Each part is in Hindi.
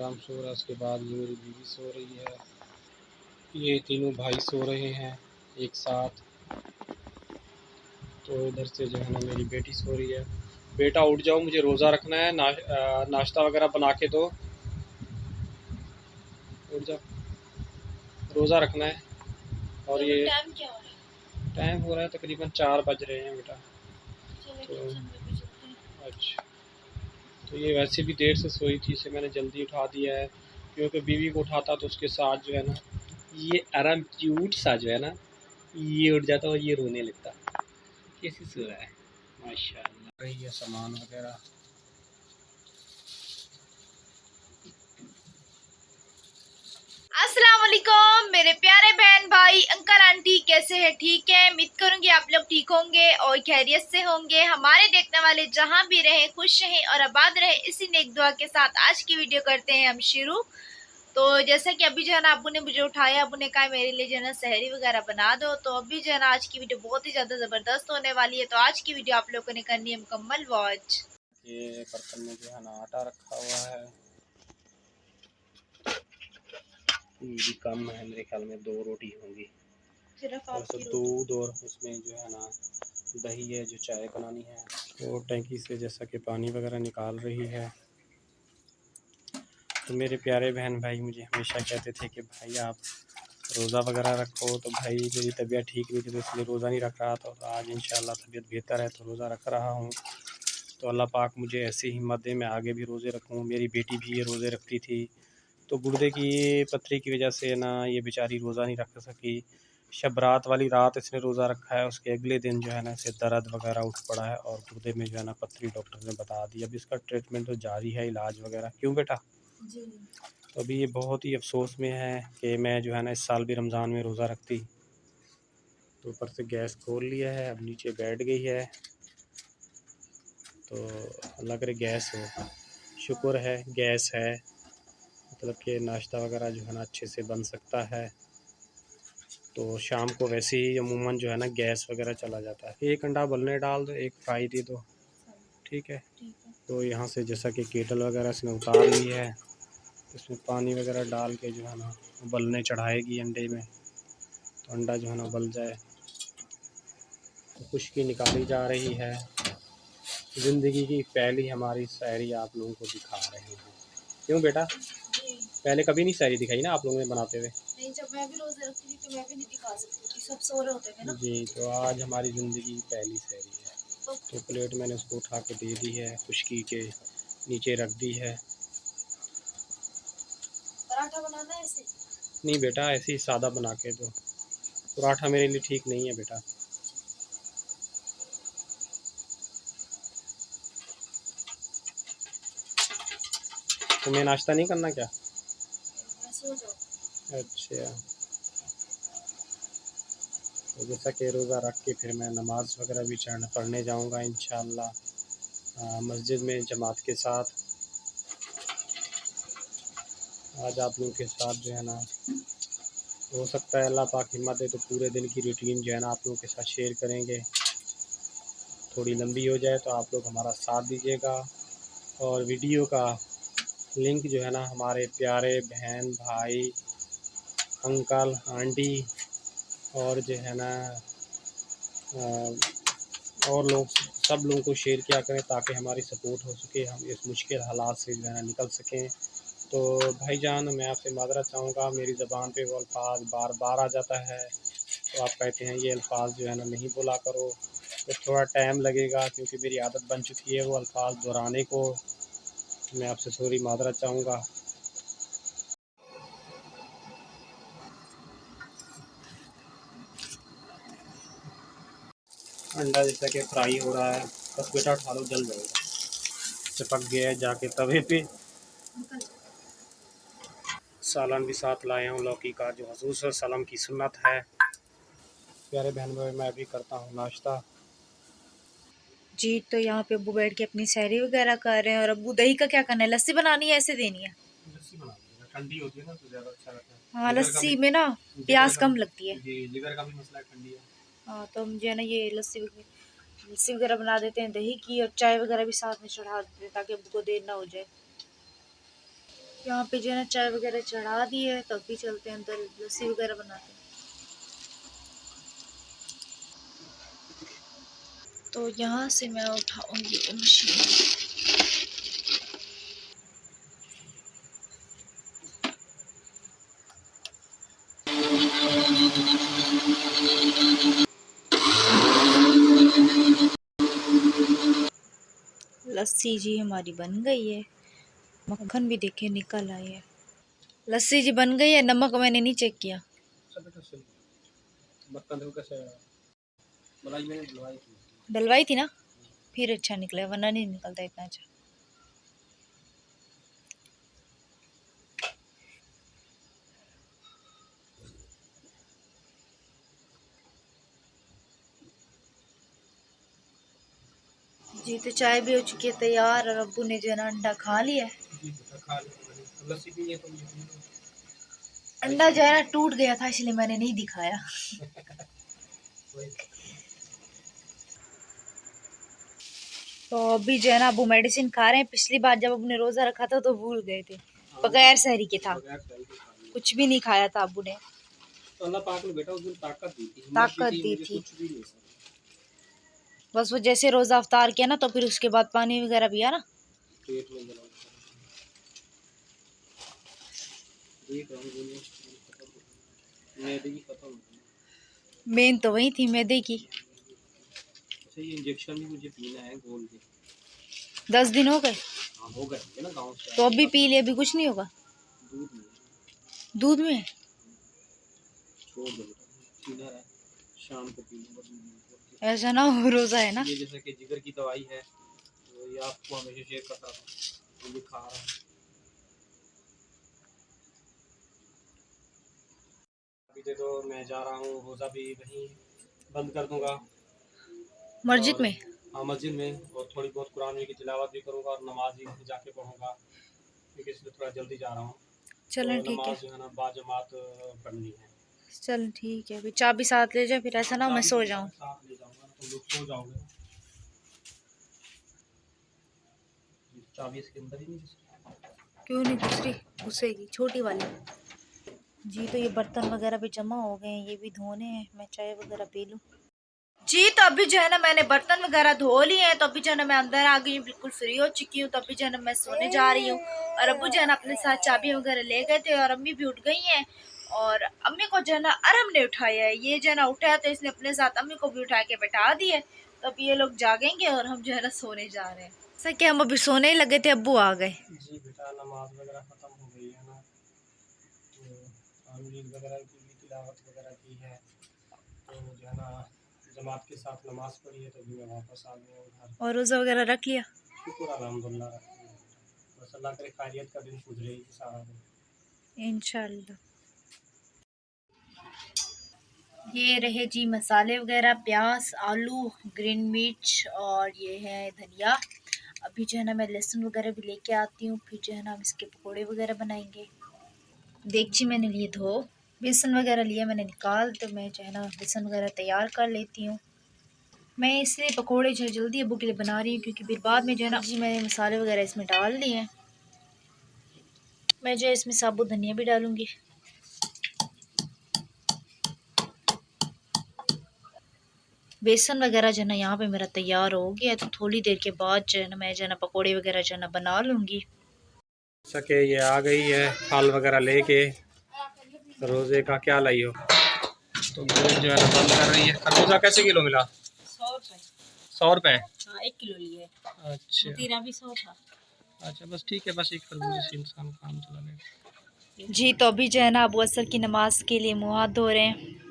आराम सो रहा है। उसके बाद ये मेरी बीवी सो रही है। ये तीनों भाई सो रहे हैं एक साथ। तो इधर से जो है ना मेरी बेटी सो रही है। बेटा उठ जाओ, मुझे रोज़ा रखना है। नाश्ता वगैरह बना के दो। उठ जाओ, रोज़ा रखना है। और ये टाइम क्या हो रहा है? टाइम हो रहा है तकरीबन 4 बज रहे हैं बेटा। तो अच्छा, तो ये वैसे भी देर से सोई थी, इसे मैंने जल्दी उठा दिया है। क्योंकि बीवी को उठाता तो उसके साथ जो है ना ये आराम क्यूट सा जो है ना ये उठ जाता और ये रोने लगता। कैसे सो रहा है माशाल्लाह। रही है सामान वगैरह। अस्सलाम वालेकुम मेरे प्यारे बहन भाई अंकल आंटी, कैसे हैं? ठीक है, उम्मीद करूंगी आप लोग ठीक होंगे और खैरियत से होंगे। हमारे देखने वाले जहां भी रहे खुश रहें और आबाद रहे, इसी नेक दुआ के साथ आज की वीडियो करते हैं हम शुरू। तो जैसा कि अभी जो है ना अब्बू ने मुझे उठाया, अब्बू ने कहा मेरे लिए जो है ना सहरी वगैरह बना दो। तो अभी जो है ना आज की वीडियो बहुत ही ज्यादा जबरदस्त होने वाली है। तो आज की वीडियो आप लोगों ने करनी है मुकम्मल वॉच। ये बर्तन में जो है ना आटा रखा हुआ है। ये भी कम है, मेरे ख्याल में 2 रोटी होंगी। सिर्फ और सब आपकी रोटी। दूध और उसमें जो है ना दही है जो चाय बनानी है। तो टंकी से जैसा कि पानी वगैरह निकाल रही है। तो मेरे प्यारे बहन भाई मुझे हमेशा कहते थे कि भाई आप रोज़ा वगैरह रखो। तो भाई मेरी तबीयत ठीक नहीं थी तो इसलिए रोज़ा नहीं रख रहा था। तो आज इंशाल्लाह तबीयत बेहतर है तो रोज़ा रख रहा हूँ। तो अल्लाह पाक मुझे ऐसी हिम्मत दे, मैं आगे भी रोज़े रखूँ। मेरी बेटी भी ये रोज़े रखती थी, तो गुर्दे की पथरी की वजह से ना ये बेचारी रोज़ा नहीं रख सकी। शब रात वाली रात इसने रोज़ा रखा है, उसके अगले दिन जो है ना इसे दर्द वगैरह उठ पड़ा है और गुर्दे में जो है ना पथरी डॉक्टर ने बता दी। अब इसका ट्रीटमेंट तो जारी है, इलाज वगैरह। क्यों बेटा? जी। तो अभी ये बहुत ही अफसोस में है कि मैं जो है ना इस साल भी रमज़ान में रोज़ा रखती। तो ऊपर से गैस खोल लिया है, अब नीचे बैठ गई है। तो अल्लाह करे गैस हो। शुक्र है गैस है, मतलब कि नाश्ता वगैरह जो है ना अच्छे से बन सकता है। तो शाम को वैसे ही अमूमन जो है ना गैस वगैरह चला जाता है। एक अंडा उबलने डाल दो, एक फ्राई दे दो, ठीक है। तो यहाँ से जैसा कि केटल वगैरह इसने उतार ली है, इसमें पानी वगैरह डाल के जो है ना उबलने चढ़ाएगी अंडे में। तो अंडा जो है ना उबल जाए तो खुशकी निकाली जा रही है। ज़िंदगी की पहली हमारी शायरी आप लोगों को दिखा रहे हैं। क्यों बेटा? पहले कभी नहीं शायरी दिखाई ना आप लोगों ने बनाते हुए? नहीं, जब मैं भी रोजे रखती थी तो मैं भी नहीं दिखा सकती थी, सब सो रहे होते थे ना। जी, तो आज हमारी ज़िंदगी की पहली शायरी है। तो प्लेट मैंने उसको उठा के दे दी है, खुशकी के नीचे रख दी है। पराठा बनाना है ऐसे? नहीं बेटा, ऐसे ही सादा बना के दो। पराठा मेरे लिए ठीक नहीं है बेटा। तुम्हें नाश्ता नहीं करना क्या? सो जाओ। अच्छा, तो जैसा कि रोज़ा रख के फिर मैं नमाज़ वगैरह भी पढ़ने जाऊंगा इंशाअल्लाह मस्जिद में जमात के साथ। आज आप लोगों के साथ जो है ना हो सकता है अल्लाह पाक हिम्मत दे तो पूरे दिन की रूटीन जो है ना आप लोगों के साथ शेयर करेंगे। थोड़ी लंबी हो जाए तो आप लोग हमारा साथ दीजिएगा। और वीडियो का लिंक जो है ना हमारे प्यारे बहन भाई अंकल आंटी और जो है ना और लोग सब लोगों को शेयर किया करें ताकि हमारी सपोर्ट हो सके, हम इस मुश्किल हालात से जो है ना निकल सकें। तो भाईजान मैं आपसे माज़रत चाहूँगा, मेरी ज़बान पे वो अल्फाज बार बार आ जाता है। तो आप कहते हैं ये अल्फाज जो है ना नहीं बोला करो, तो थोड़ा टाइम लगेगा क्योंकि मेरी आदत बन चुकी है वो अल्फाज दोहराने को। मैं आपसे सॉरी माज़रत चाहूँगा। अंडा जैसा कि फ्राई हो रहा है, बस बेटा उठा लो जल जाएगा। चिपक गया है जाके तवे पे। सालन भी साथ लाया हूँ लौकी का, जो हजूर सल्लल्लाहु अलैहि वसल्लम की सुन्नत है। प्यारे बहन भाई मैं भी करता हूँ नाश्ता। जी, तो यहाँ पे अब्बू बैठ के अपनी सैरी वगैरह कर रहे हैं। और अब्बू दही का क्या करना है? लस्सी बनानी है ऐसे देनी है? लस्सी बना लीजिएगा, ठंडी होती है ना तो ज़्यादा अच्छा रहता है। हाँ, जिगर का लस्सी भी में ना जिगर प्याज का कम भी लगती है। जी, जिगर का भी मसला ठंडी है। हाँ, तो हम जो है ना ये लस्सी वगैरह बना देते हैं दही की, और चाय वगैरह भी साथ में चढ़ा देते हैं ताकि अब्बू को देर ना हो जाए। यहाँ पे जो है ना चाय वगैरह चढ़ा दी है, तो अभी चलते हैं अंदर लस्सी वगैरह बनाते हैं। तो यहाँ से मैं उठाऊंगी मशीन। लस्सी जी हमारी बन गई है, मक्खन भी देखे निकल आई है। लस्सी जी बन गई है, नमक मैंने नहीं चेक किया। डलवाई थी ना, फिर अच्छा निकला, वरना नहीं निकलता इतना अच्छा। जी तो चाय भी हो चुकी है तैयार, और अब्बू ने जो है ना अंडा खा लिया है। अंडा जो है ना टूट गया था, इसलिए मैंने नहीं दिखाया। तो अभी जो है ना अबू मेडिसिन खा रहे हैं। पिछली बार जब अबू ने रोजा रखा था तो भूल गए थे, बगैर सहरी के था, कुछ भी नहीं खाया था अबू ने। तो अल्लाह पाक ने बेटा उस दिन ताकत दी थी, ताकत दी थी। कुछ भी नहीं। बस वो जैसे रोजा अफ्तार किया ना, तो फिर उसके बाद पानी वगैरह पिया ना, पेट में मैदे की खत्म। मेन तो वही थी मैदे की। अच्छा ये इंजेक्शन भी मुझे पीना है गोल के। 10 दिन हो गए। हाँ हो गए ना गाँव से। तो अभी पी लिया, अभी कुछ नहीं होगा। दूध में दूध में छोड़ दो बेटा, पीना है शाम को पी लूँगा। ऐसा ना हो, रोजा है ना। ये जैसे कि जिगर की दवाई है, तो ये आपको हमेशा शेयर करता था, ये खा रहा हूँ। अभी दे दो, मैं जा रहा हूँ, रोज़ा भी वहीं बंद कर दूंगा मस्जिद में। हाँ मस्जिद में, और थोड़ी बहुत कुरान की तिलावत भी करूँगा और नमाज भी जाके पढ़ूँगा, क्योंकि इसलिए थोड़ा जल्दी जा रहा हूँ। चलो तो ठीक है। नमाज जो है ना बाजमात पढ़नी है। चल ठीक है, अभी चाबी साथ ले जा, फिर ऐसा ना हो मैं सो जाऊं। साथ ले जाऊँगा, तुम लोग सो जाओगे। चाबी इसके अंदर ही नहीं। क्यों नहीं दूसरी घुसेगी, छोटी वाली। जी तो ये बर्तन वगैरह भी जमा हो गए हैं, ये भी धोने हैं, मैं चाय वगैरह पी लूं। जी तो अभी जो है ना मैंने बर्तन वगैरह धो लिए हैं, तो अभी जो है ना मैं अंदर आ गई हूँ, बिल्कुल फ्री हो चुकी हूँ। तो अभी जो है ना मैं सोने जा रही हूँ, और अब्बू जो है ना अपने साथ चाबी वगैरह ले गए थे, और अम्मी भी उठ गई हैं। और अम्मी को जो है ना अरम ने उठाया है, ये जो है ना उठाया तो इसने अपने साथ अम्मी को भी उठा के बैठा दिए। तो अब ये लोग जागेंगे और हम जो है ना सोने जा रहे हैं। सर क्या हम अभी सोने ही लगे थे, अब्बू आ गए। जी बेटा नमाज वगैरह ख़त्म हो गई है ना, तो कुरान वगैरह की भी तिलावत वगैरह की है, तो जो है ना जमात के साथ नमाज पढ़ी है, तभी मैं वापस आ गया हूँ घर। और रोज़ा वगैरह रख लिया। शुक्र अल्हम्दुलिल्लाह रख लिया बेटा। बस अल्लाह करे खैरियत का दिन गुजरे ही सारा दिन। इंशाल्लाह। ये रहे जी मसाले वगैरह, प्याज, आलू, ग्रीन मिर्च, और ये है धनिया। अभी जो है ना मैं लहसुन वगैरह भी लेके आती हूँ, फिर जो है ना हम इसके पकोड़े वगैरह बनाएंगे। देगची मैंने लिए धो, बेसन वगैरह लिया मैंने निकाल, तो मैं जो है ना बेसन वगैरह तैयार कर लेती हूँ। मैं इसलिए पकोड़े जो है जल्दी अब्बू के लिए बना रही हूँ, क्योंकि फिर बाद में जो है ना जी मैंने मसाले वगैरह इसमें डाल दिए हैं। मैं जो है इसमें साबुत धनिया भी डालूँगी। बेसन वगैरह जो है ना यहाँ पे मेरा तैयार हो गया है, तो थोड़ी देर के बाद जो है ना मैं जो है ना पकौड़े वगैरह जो है ना बना लूँगी। सके ये आ गई है फल वगैरह लेके, रोज़े का क्या लाई हो, तो जो है ना बंद कर रही है। खरबूजा कैसे किलो मिला? 100 रुपये। 100 रुपये? हाँ 1 किलो लिए। अच्छा तेरा भी 100 था। अच्छा बस ठीक है, बस एक खरबूजे से इंसान काम चला लेगा। जी तो अभी जो है ना अबू असर की नमाज के लिए मुँह हाथ धो रहे हैं।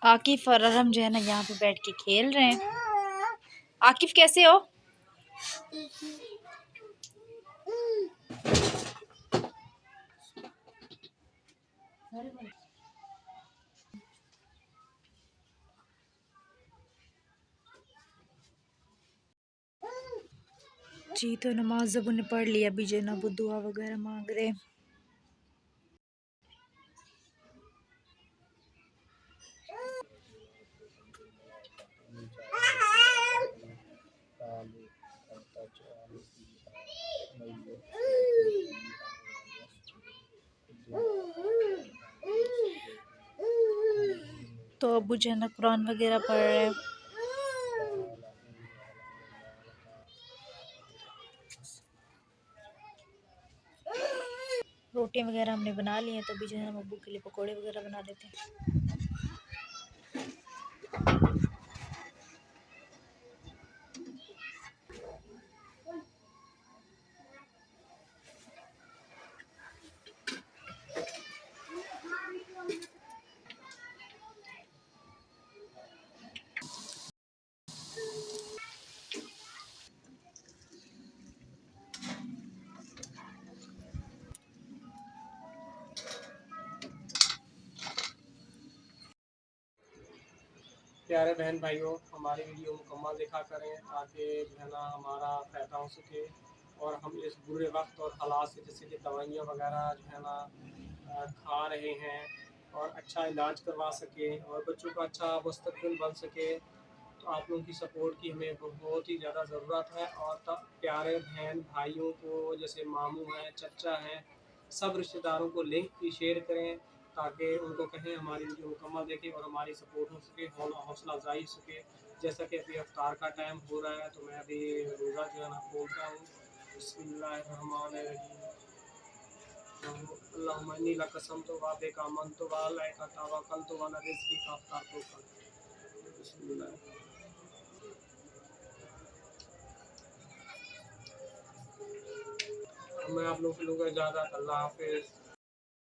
आकिफ और अरहम जो है ना यहाँ पे बैठ के खेल रहे हैं। आकिफ कैसे हो? जी तो नमाज अबू ने पढ़ लिया, अभी जो है ना अबू दुआ वगैरह मांग रहे हैं। तो अब्बू जो है ना कुरान वगैरह पढ़ रहे हैं। रोटियां वगैरह हमने बना ली हैं, तो अभी जो है हम अब्बू के लिए पकोड़े वगैरह बना लेते हैं। प्यारे बहन भाइयों, हमारी वीडियो मुकम्मल देखा करें ताकि जो है ना हमारा फ़ायदा हो सके और हम इस बुरे वक्त और हालात से, जैसे कि दवाइयाँ वगैरह जो है ना खा रहे हैं, और अच्छा इलाज करवा सकें और बच्चों का अच्छा मुस्तकबिल बन सके। तो आप लोगों की सपोर्ट की हमें बहुत ही ज़्यादा ज़रूरत है। और प्यारे बहन भाइयों को, जैसे मामू हैं, चचा हैं, सब रिश्तेदारों को लिंक भी शेयर करें ताकि उनको कहें हमारी वीडियो मुकम्मल देखें और हमारी सपोर्ट हो सके, हौसला अफजाई हो सके। जैसा कि अभी अफ्तार का टाइम हो रहा है, तो मैं अभी रोज़ा जो है ना खोलता हूँ। बिस्मिल्लाहिर्रहमानिर्रहीम। अल्लाहुम्मा इन्नी लक कसमतु व बिका आमनतु व अलैका तवक्कलतु व अला रिज़्क़िका अफ़्तरतु। बिस्मिल्लाह। मैं आप लोगों से लूँगा इजाज़त। अल्लाह हाफ़िज़।